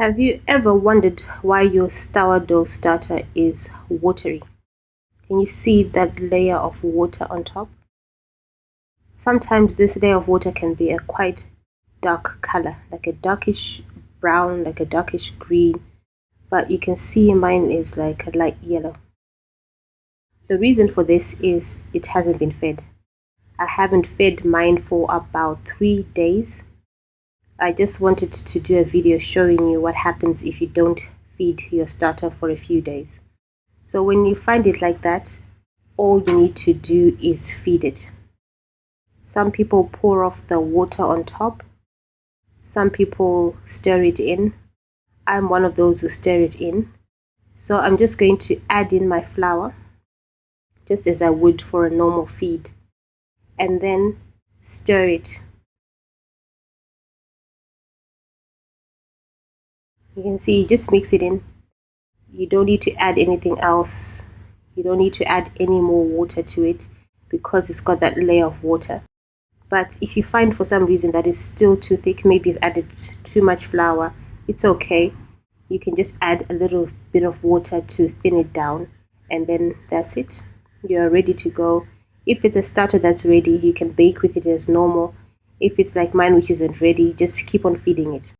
Have you ever wondered why your sourdough starter is watery? Can you see that layer of water on top? Sometimes this layer of water can be a quite dark color, like a darkish brown, like a darkish green, but you can see mine is like a light yellow. The reason for this is it hasn't been fed. I haven't fed mine for about 3 days. I just wanted to do a video showing you what happens if you don't feed your starter for a few days. So when you find it like that, all you need to do is feed it. Some people pour off the water on top. Some people stir it in. I'm one of those who stir it in. So I'm just going to add in my flour, just as I would for a normal feed, and then stir it. You can see, you just mix it in. You don't need to add anything else. You don't need to add any more water to it because it's got that layer of water. But if you find for some reason that it's still too thick, maybe you've added too much flour, it's okay. You can just add a little bit of water to thin it down, and then that's it. You're ready to go. If it's a starter that's ready, you can bake with it as normal. If it's like mine, which isn't ready, just keep on feeding it.